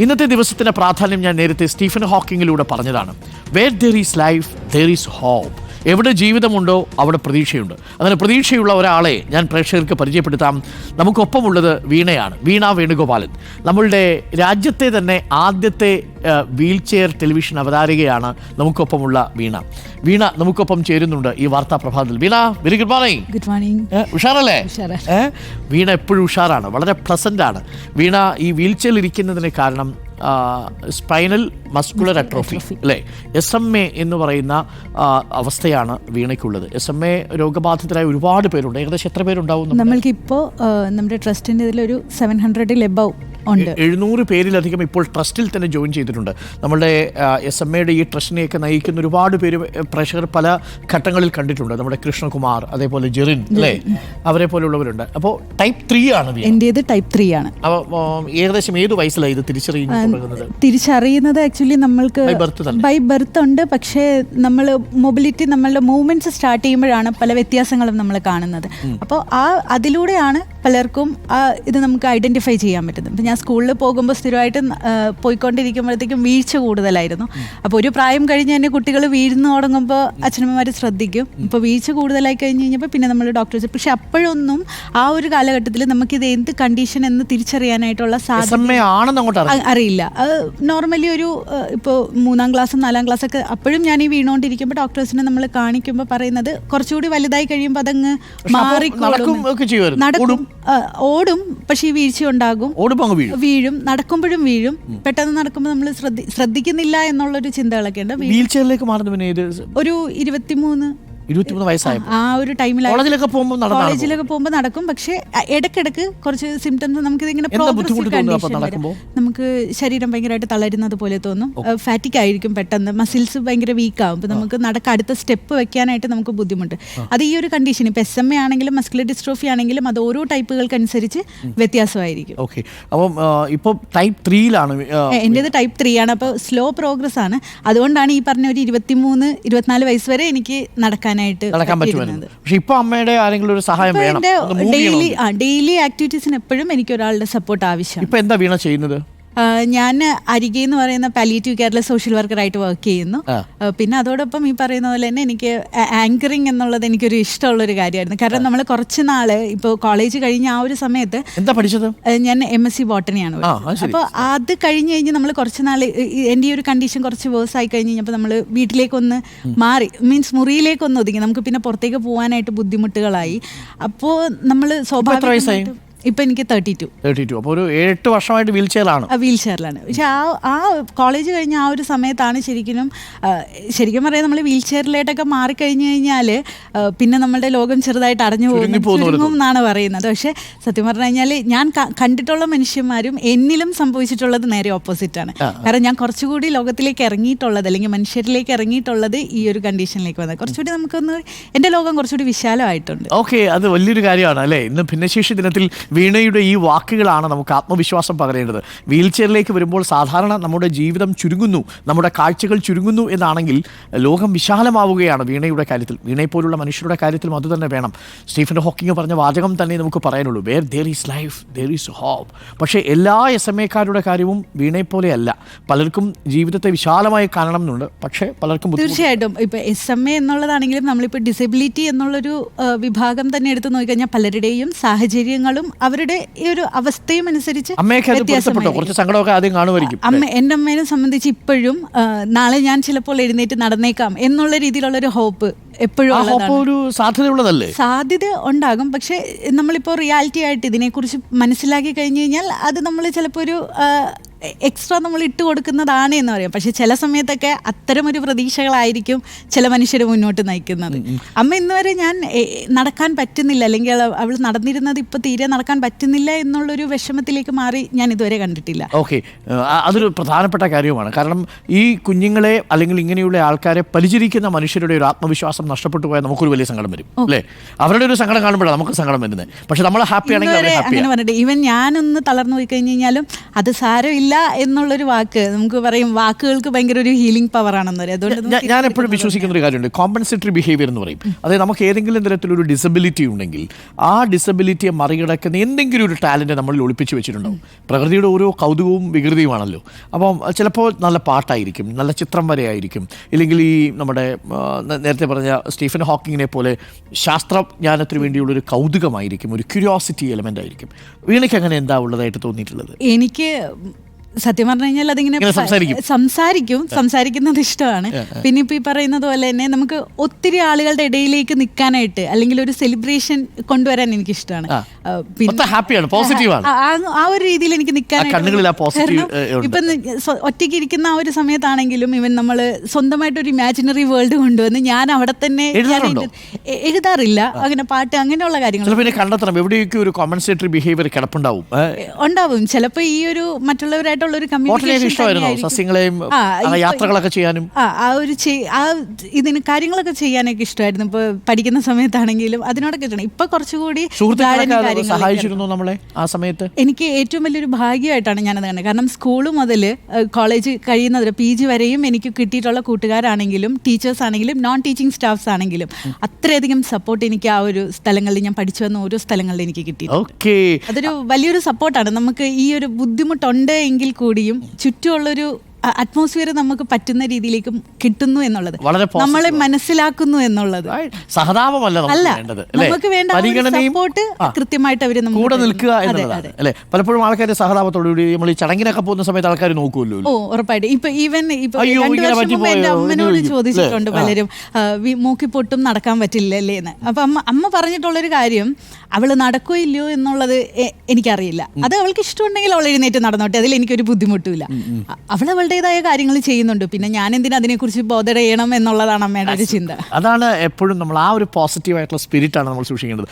ഇന്നത്തെ ദിവസത്തിന്റെ പ്രാധാന്യം ഞാൻ നേരത്തെ സ്റ്റീഫൻ ഹോക്കിങ്ങിലൂടെ പറഞ്ഞതാണ്. Where there is life there is hope. എവിടെ ജീവിതമുണ്ടോ അവിടെ പ്രതീക്ഷയുണ്ട്. അങ്ങനെ പ്രതീക്ഷയുള്ള ഒരാളെ ഞാൻ പ്രേക്ഷകർക്ക് പരിചയപ്പെടുത്താം. നമുക്കൊപ്പമുള്ളത് വീണയാണ്. വീണ വേണുഗോപാലൻ നമ്മളുടെ രാജ്യത്തെ തന്നെ ആദ്യത്തെ വീൽ ചെയർ ടെലിവിഷൻ അവതാരികയാണ് നമുക്കൊപ്പമുള്ള വീണ. വീണ നമുക്കൊപ്പം ചേരുന്നുണ്ട് ഈ വാർത്താ പ്രഭാതത്തിൽ. Veena, very good morning. Good morning. ഉഷാറല്ലേ? വീണ എപ്പോഴും ഉഷാറാണ്, വളരെ പ്ലസന്റ് ആണ്. വീണ ഈ വീൽ ചെയറിൽ ഇരിക്കുന്നതിന് കാരണം സ്പൈനൽ മസ്കുലർ അട്രോഫി അല്ലേ, SMA എന്ന് പറയുന്ന അവസ്ഥയാണ് വീണയ്ക്കുള്ളത്. SMA രോഗബാധിതരായ ഒരുപാട് പേരുണ്ട്. ഏകദേശം എത്ര പേരുണ്ടാവും? നമ്മൾക്കിപ്പോൾ നമ്മുടെ ട്രസ്റ്റിൻ്റെ ഇതിലൊരു 700 എബവ് ഉണ്ട്. 700 പേരിലധികം ഇപ്പോൾ ട്രസ്റ്റിൽ തന്നെ ജോയിൻ ചെയ്തിട്ടുണ്ട്. നമ്മുടെ SMA ഈ ട്രസ്റ്റിനെയൊക്കെ നയിക്കുന്ന ഒരുപാട് പേര് പ്രേക്ഷകർ പല ഘട്ടങ്ങളിൽ കണ്ടിട്ടുണ്ട്. നമ്മുടെ കൃഷ്ണകുമാർ, അതേപോലെ ജെറിൻ അല്ലേ, അവരെ പോലുള്ളവരുണ്ട്. അപ്പോൾ ടൈപ്പ് 3 ആണ്. എൻ്റേത് ടൈപ്പ് 3 ആണ്. ഏകദേശം ഏത് വയസ്സിലാണ് ഇത് തിരിച്ചറിയുന്നത്? ആക്ച്വലി നമ്മൾക്ക് ബൈ ബർത്ത് ഉണ്ട്. പക്ഷേ നമ്മൾ മൊബിലിറ്റി, നമ്മളുടെ മൂവ്മെന്റ്സ് സ്റ്റാർട്ട് ചെയ്യുമ്പോഴാണ് പല വ്യത്യാസങ്ങളും നമ്മൾ കാണുന്നത്. അപ്പോൾ അതിലൂടെയാണ് പലർക്കും ഇത് നമുക്ക് ഐഡന്റിഫൈ ചെയ്യാൻ പറ്റുന്നത്. ഇപ്പം ഞാൻ സ്കൂളിൽ പോകുമ്പോൾ സ്ഥിരമായിട്ട് പോയിക്കൊണ്ടിരിക്കുമ്പോഴത്തേക്കും വീഴ്ച കൂടുതലായിരുന്നു. അപ്പോൾ ഒരു പ്രായം കഴിഞ്ഞ് തന്നെ കുട്ടികൾ വീഴുന്നു തുടങ്ങുമ്പോൾ അച്ഛനമ്മമാർ ശ്രദ്ധിക്കും. ഇപ്പോൾ വീഴ്ച കൂടുതലായി കഴിഞ്ഞ് കഴിഞ്ഞപ്പോൾ പിന്നെ നമ്മൾ ഡോക്ടേഴ്സ്, പക്ഷെ അപ്പോഴൊന്നും ആ ഒരു കാലഘട്ടത്തിൽ നമുക്കിത് എന്ത് കണ്ടീഷൻ എന്ന് തിരിച്ചറിയാനായിട്ടുള്ള സാധ്യത അറിയില്ല. നോർമലി ഒരു ഇപ്പോൾ 3ാം ക്ലാസ്സും 4ാം ക്ലാസ്സൊക്കെ അപ്പോഴും ഞാൻ ഈ വീണുകൊണ്ടിരിക്കുമ്പോൾ ഡോക്ടേഴ്സിനെ നമ്മൾ കാണിക്കുമ്പോൾ പറയുന്നത് കുറച്ചുകൂടി വലുതായി കഴിയുമ്പോൾ അതങ്ങ് നടക്കും, ഓടും, പക്ഷേ ഈ വീഴ്ച ഉണ്ടാകും, വീഴും, നടക്കുമ്പോഴും വീഴും. പെട്ടെന്ന് നടക്കുമ്പോൾ നമ്മൾ ശ്രദ്ധിക്കുന്നില്ല എന്നുള്ളൊരു ചിന്തകളൊക്കെ ഉണ്ട്. ഒരു 23 വയസ്സായപ്പോൾ ആ ഒരു ടൈമിൽ കോളേജിലൊക്കെ പോകുമ്പോൾ നടക്കും. പക്ഷെ ഇടയ്ക്കിടയ്ക്ക് കുറച്ച് സിംറ്റംസ് നമുക്കിതിങ്ങനെ നമുക്ക് ശരീരം ഭയങ്കരമായിട്ട് തളരുന്നത് പോലെ തോന്നും. ഫാറ്റിക് ആയിരിക്കും, പെട്ടെന്ന് മസിൽസ് ഭയങ്കര വീക്കാവും. അപ്പോൾ നമുക്ക് അടുത്ത സ്റ്റെപ്പ് വെക്കാനായിട്ട് നമുക്ക് ബുദ്ധിമുട്ട്. അത് ഈ ഒരു കണ്ടീഷൻ ഇപ്പോൾ SMA ആണെങ്കിലും മസ്കുലർ ഡിസ്ട്രോഫി ആണെങ്കിലും അത് ഓരോ ടൈപ്പുകൾക്കനുസരിച്ച് വ്യത്യാസമായിരിക്കും. എൻ്റെത് ടൈപ്പ് 3 ആണ്. അപ്പോൾ സ്ലോ പ്രോഗ്രസ് ആണ്. അതുകൊണ്ടാണ് ഈ പറഞ്ഞ ഒരു 23-24 വയസ്സ് വരെ എനിക്ക് നടക്കാൻ പറ്റുമായിരുന്നു. പക്ഷെ ഇപ്പൊ അമ്മയുടെ ആരെങ്കിലും ഒരു സഹായം വേണം. ഡെയിലി ആക്ടിവിറ്റീസിന് എപ്പോഴും എനിക്ക് ഒരാളുടെ സപ്പോർട്ട് ആവശ്യം. ഇപ്പൊ എന്താ വീണ ചെയ്യുന്നത്? ഞാൻ അരികെ എന്ന് പറയുന്ന പാലിയേറ്റീവ് കെയറിലെ സോഷ്യൽ വർക്കറായിട്ട് വർക്ക് ചെയ്യുന്നു. പിന്നെ അതോടൊപ്പം ഈ പറയുന്ന പോലെ തന്നെ എനിക്ക് ആങ്കറിങ് എന്നുള്ളത് എനിക്കൊരു ഇഷ്ടമുള്ളൊരു കാര്യമായിരുന്നു. കാരണം നമ്മൾ കുറച്ച് നാള് ഇപ്പോൾ കോളേജ് കഴിഞ്ഞ ആ ഒരു സമയത്ത് എന്താ പഠിച്ചത്? ഞാൻ MSc ബോട്ടണിയാണ്. അപ്പോൾ അത് കഴിഞ്ഞ് കഴിഞ്ഞ് നമ്മൾ കുറച്ച് നാൾ എൻ്റെ ഈ ഒരു കണ്ടീഷൻ കുറച്ച് വേഴ്സ് ആയി കഴിഞ്ഞ് കഴിഞ്ഞപ്പോൾ നമ്മൾ വീട്ടിലേക്കൊന്ന് മാറി, മീൻസ് മുറിയിലേക്കൊന്ന് ഒതുങ്ങി. നമുക്ക് പിന്നെ പുറത്തേക്ക് പോകാനായിട്ട് ബുദ്ധിമുട്ടുകളായി. അപ്പോൾ നമ്മൾ സ്വാഭാവികമായിട്ടും ഇപ്പൊ എനിക്ക് 32. അപ്പോൾ ഒരു 7-8 വർഷമായിട്ട് വീൽ ചെയറിലാണ്. പക്ഷെ ആ കോളേജ് കഴിഞ്ഞ ആ ഒരു സമയത്താണ് ശരിക്കും പറയാം നമ്മൾ വീൽ ചെയറിലേട്ടൊക്കെ മാറിക്കഴിഞ്ഞു കഴിഞ്ഞാൽ പിന്നെ നമ്മളുടെ ലോകം ചെറുതായിട്ട് അടഞ്ഞു പോകും എന്നാണ് പറയുന്നത്. പക്ഷെ സത്യം പറഞ്ഞു കഴിഞ്ഞാൽ ഞാൻ കണ്ടിട്ടുള്ള മനുഷ്യന്മാരും എന്നിലും സംഭവിച്ചിട്ടുള്ളത് നേരെ ഓപ്പോസിറ്റാണ്. കാരണം ഞാൻ കുറച്ചുകൂടി ലോകത്തിലേക്ക് ഇറങ്ങിയിട്ടുള്ളത്, അല്ലെങ്കിൽ മനുഷ്യരിലേക്ക് ഇറങ്ങിയിട്ടുള്ളത് ഈ ഒരു കണ്ടീഷനിലേക്ക് വന്നത്. കുറച്ചുകൂടി നമുക്കൊന്ന് എൻ്റെ ലോകം കുറച്ചുകൂടി വിശാലമായിട്ടുണ്ട്. ഓക്കെ, അത് വലിയൊരു കാര്യമാണ് അല്ലേ. ഇന്ന് ഭിന്നശേഷി ദിനത്തിൽ വീണയുടെ ഈ വാക്കുകളാണ് നമുക്ക് ആത്മവിശ്വാസം പകരേണ്ടത്. വീൽ ചെയറിലേക്ക് വരുമ്പോൾ സാധാരണ നമ്മുടെ ജീവിതം ചുരുങ്ങുന്നു, നമ്മുടെ കാഴ്ചകൾ ചുരുങ്ങുന്നു എന്നാണെങ്കിൽ ലോകം വിശാലമാവുകയാണ് വീണയുടെ കാര്യത്തിൽ. വീണയെപ്പോലുള്ള മനുഷ്യരുടെ കാര്യത്തിലും അതുതന്നെ വേണം. സ്റ്റീഫൻ ഹോക്കിങ് പറഞ്ഞ വാചകം തന്നെ നമുക്ക് പറയാനുള്ളൂ, where there is life there is hope. പക്ഷേ എല്ലാ SMA-കാരുടെ കാര്യവും വീണയെപ്പോലെയല്ല. പലർക്കും ജീവിതത്തെ വിശാലമായി കാണണം എന്നുണ്ട്, പക്ഷേ പലർക്കും തീർച്ചയായിട്ടും ഇപ്പോൾ SMA എന്നുള്ളതാണെങ്കിലും നമ്മളിപ്പോൾ ഡിസബിലിറ്റി എന്നുള്ളൊരു വിഭാഗം തന്നെ എടുത്ത് നോക്കിക്കഴിഞ്ഞാൽ പലരുടെയും സാഹചര്യങ്ങളും അവരുടെ ഈ ഒരു അവസ്ഥയും അനുസരിച്ച് എൻ്റെ അമ്മേനെ സംബന്ധിച്ച് ഇപ്പോഴും നാളെ ഞാൻ ചിലപ്പോൾ എഴുന്നേറ്റ് നടന്നേക്കാം എന്നുള്ള രീതിയിലുള്ളൊരു ഹോപ്പ് എപ്പോഴും സാധ്യത ഉണ്ടാകും. പക്ഷെ നമ്മളിപ്പോൾ റിയാലിറ്റി ആയിട്ട് ഇതിനെക്കുറിച്ച് മനസ്സിലാക്കി കഴിഞ്ഞു കഴിഞ്ഞാൽ അത് നമ്മൾ ചിലപ്പോൾ ഒരു എക്സ്ട്രാ നമ്മൾ ഇട്ട് കൊടുക്കുന്നതാണ് എന്ന് പറയാം. പക്ഷെ ചില സമയത്തൊക്കെ അത്തരമൊരു പ്രതീക്ഷകളായിരിക്കും ചില മനുഷ്യർ മുന്നോട്ട് നയിക്കുന്നത്. അമ്മ ഇന്ന് വരെ ഞാൻ നടക്കാൻ പറ്റുന്നില്ല, അല്ലെങ്കിൽ അവൾ നടന്നിരുന്നത് ഇപ്പൊ തീരെ നടക്കാൻ പറ്റുന്നില്ല എന്നുള്ളൊരു വിഷമത്തിലേക്ക് മാറി ഞാൻ ഇതുവരെ കണ്ടിട്ടില്ല. ഓക്കെ, അതൊരു പ്രധാനപ്പെട്ട കാര്യമാണ്. കാരണം ഈ കുഞ്ഞുങ്ങളെ അല്ലെങ്കിൽ ഇങ്ങനെയുള്ള ആൾക്കാരെ പരിചരിക്കുന്ന മനുഷ്യരുടെ ഒരു ആത്മവിശ്വാസം നഷ്ടപ്പെട്ടു പോയാൽ നമുക്കൊരു വലിയ സങ്കടം വരും അല്ലേ. അവരുടെ ഒരു സങ്കടം കാണുമ്പോഴാണ് നമുക്ക് സങ്കടം വരുന്നത്. പക്ഷെ നമ്മൾ ഹാപ്പി ആണെങ്കിൽ അങ്ങനെ പറഞ്ഞിട്ട് ഈവൻ ഞാനൊന്ന് തളർന്നു പോയി കഴിഞ്ഞ് കഴിഞ്ഞാലും അത് സാരമില്ല ഇല്ല എന്നുള്ളൊരു വാക്ക് നമുക്ക് പറയും, വാക്കുകൾക്ക് ഭയങ്കര ഒരു ഹീലിംഗ് പവർ ആണെന്ന് പറയും. അതുകൊണ്ട് ഞാൻ എപ്പോഴും വിശ്വസിക്കുന്ന ഒരു കാര്യമുണ്ട്, കോമ്പൻസേറ്ററി ബിഹേവിയർ എന്ന് പറയും. അതായത് നമുക്ക് ഏതെങ്കിലും തരത്തിലൊരു ഡിസബിലിറ്റി ഉണ്ടെങ്കിൽ ആ ഡിസബിലിറ്റിയെ മറികടക്കുന്ന എന്തെങ്കിലും ഒരു ടാലൻറ്റ് നമ്മളിൽ ഒളിപ്പിച്ച് വെച്ചിട്ടുണ്ടാവും. പ്രകൃതിയുടെ ഓരോ കൗതുകവും വികൃതിയുമാണല്ലോ. അപ്പം ചിലപ്പോൾ നല്ല പാട്ടായിരിക്കും, നല്ല ചിത്രം വരെയായിരിക്കും, ഇല്ലെങ്കിൽ ഈ നമ്മുടെ നേരത്തെ പറഞ്ഞ സ്റ്റീഫൻ ഹോക്കിങ്ങിനെ പോലെ ശാസ്ത്രജ്ഞാനത്തിന് വേണ്ടിയുള്ളൊരു കൗതുകമായിരിക്കും, ഒരു ക്യൂരിയോസിറ്റി എലമെൻ്റ് ആയിരിക്കും. വീണയ്ക്ക് അങ്ങനെ എന്താ ഉള്ളതായിട്ട് തോന്നിയിട്ടുള്ളത്? എനിക്ക് സത്യം പറഞ്ഞു കഴിഞ്ഞാൽ അതിങ്ങനെ സംസാരിക്കുന്നത് ഇഷ്ടമാണ്. പിന്നെ ഇപ്പൊ ഈ പറയുന്നത് പോലെ തന്നെ നമുക്ക് ഒത്തിരി ആളുകളുടെ ഇടയിലേക്ക് നിൽക്കാനായിട്ട് അല്ലെങ്കിൽ ഒരു സെലിബ്രേഷൻ കൊണ്ടുവരാൻ എനിക്ക് ഇഷ്ടമാണ്. ആ ഒരു രീതിയിൽ എനിക്ക് നിൽക്കാനായിട്ട്, ഇപ്പൊ ഒറ്റയ്ക്ക് ഇരിക്കുന്ന ആ ഒരു സമയത്താണെങ്കിലും ഇവൻ നമ്മള് സ്വന്തമായിട്ട് ഒരു ഇമാജിനറി വേൾഡ് കൊണ്ടുവന്ന് ഞാൻ അവിടെ തന്നെ എഴുതാറില്ല, അങ്ങനെ പാട്ട് അങ്ങനെയുള്ള കാര്യങ്ങൾ ഉണ്ടാവും. ചിലപ്പോ ഈ ഒരു മറ്റുള്ളവരായിട്ട് യാത്രകളൊക്കെ ചെയ്യാനും ഇതിന് കാര്യങ്ങളൊക്കെ ചെയ്യാനൊക്കെ ഇഷ്ടമായിരുന്നു. ഇപ്പൊ പഠിക്കുന്ന സമയത്താണെങ്കിലും അതിനോടൊക്കെ ഇഷ്ടമാണ്. ഇപ്പൊ കുറച്ചുകൂടി സഹായിച്ചിരുന്നു നമ്മളെ ആ സമയത്ത്. എനിക്ക് ഏറ്റവും വലിയൊരു ഭാഗ്യമായിട്ടാണ് ഞാനത് കണ്ടത്. കാരണം സ്കൂൾ മുതൽ കോളേജ് കഴിയുന്നത് PG വരെയും എനിക്ക് കിട്ടിയിട്ടുള്ള കൂട്ടുകാരാണെങ്കിലും ടീച്ചേഴ്സ് ആണെങ്കിലും നോൺ ടീച്ചിങ് സ്റ്റാഫ്സ് ആണെങ്കിലും അത്രയധികം സപ്പോർട്ട് എനിക്ക് ആ ഒരു സ്ഥലങ്ങളിൽ ഞാൻ പഠിച്ചു വന്ന ഓരോ സ്ഥലങ്ങളിൽ എനിക്ക് കിട്ടി. അതൊരു വലിയൊരു സപ്പോർട്ടാണ്. നമുക്ക് ഈ ഒരു ബുദ്ധിമുട്ടുണ്ട് എങ്കിൽ കൂടിയും ചുറ്റുമുള്ളൊരു അറ്റ്മോസ്ഫിയർ നമുക്ക് പറ്റുന്ന രീതിയിലേക്ക് കിട്ടുന്നു എന്നുള്ളത്, നമ്മളെ മനസ്സിലാക്കുന്നു എന്നുള്ളത്. നമുക്ക് വേണ്ട സപ്പോർട്ട് കൃത്യമായിട്ട് അവര് കൂടെ നിൽക്കുക എന്നുള്ളതാണ് അല്ലേ. പലപ്പോഴും ആൾക്കാർ സഹതാപത്തോടുകൂടി നമ്മൾ ഈ ചടങ്ങിനൊക്കെ പോകുന്ന സമയത്ത് ആൾക്കാർ നോക്കുമല്ലോ. ഉറപ്പായിട്ട്. ഇപ്പൊ ഈവൻ ഇപ്പൊ 2 വർഷം മുമ്പ് എന്റെ അമ്മനോട് ചോദിച്ചിട്ടുണ്ട് പലരും, മൂക്കിപ്പൊട്ടും നടക്കാൻ പറ്റില്ലല്ലേ എന്ന്. അപ്പൊ അമ്മ പറഞ്ഞിട്ടുള്ളൊരു കാര്യം, അവള് നടക്കോ ഇല്ലയോ എന്നുള്ളത് എനിക്കറിയില്ല. അത് അവൾക്ക് ഇഷ്ടമുണ്ടെങ്കിൽ അവൾ എഴുന്നേറ്റ് നടന്നോട്ടെ, അതിൽ എനിക്കൊരു ബുദ്ധിമുട്ടില്ല. അവളുടേതായ കാര്യങ്ങൾ ചെയ്യുന്നുണ്ട്. പിന്നെ ഞാൻ എന്തിനാ അതിനെക്കുറിച്ച് ബോധർ ചെയ്യണം എന്നുള്ളതാണ് അമ്മയുടെ ഒരു ചിന്ത. അതാണ് എപ്പോഴും നമ്മൾ ആ ഒരു പോസിറ്റീവായിട്ടുള്ള സ്പിരിറ്റാണ് നമ്മൾ സൂക്ഷിക്കേണ്ടത്.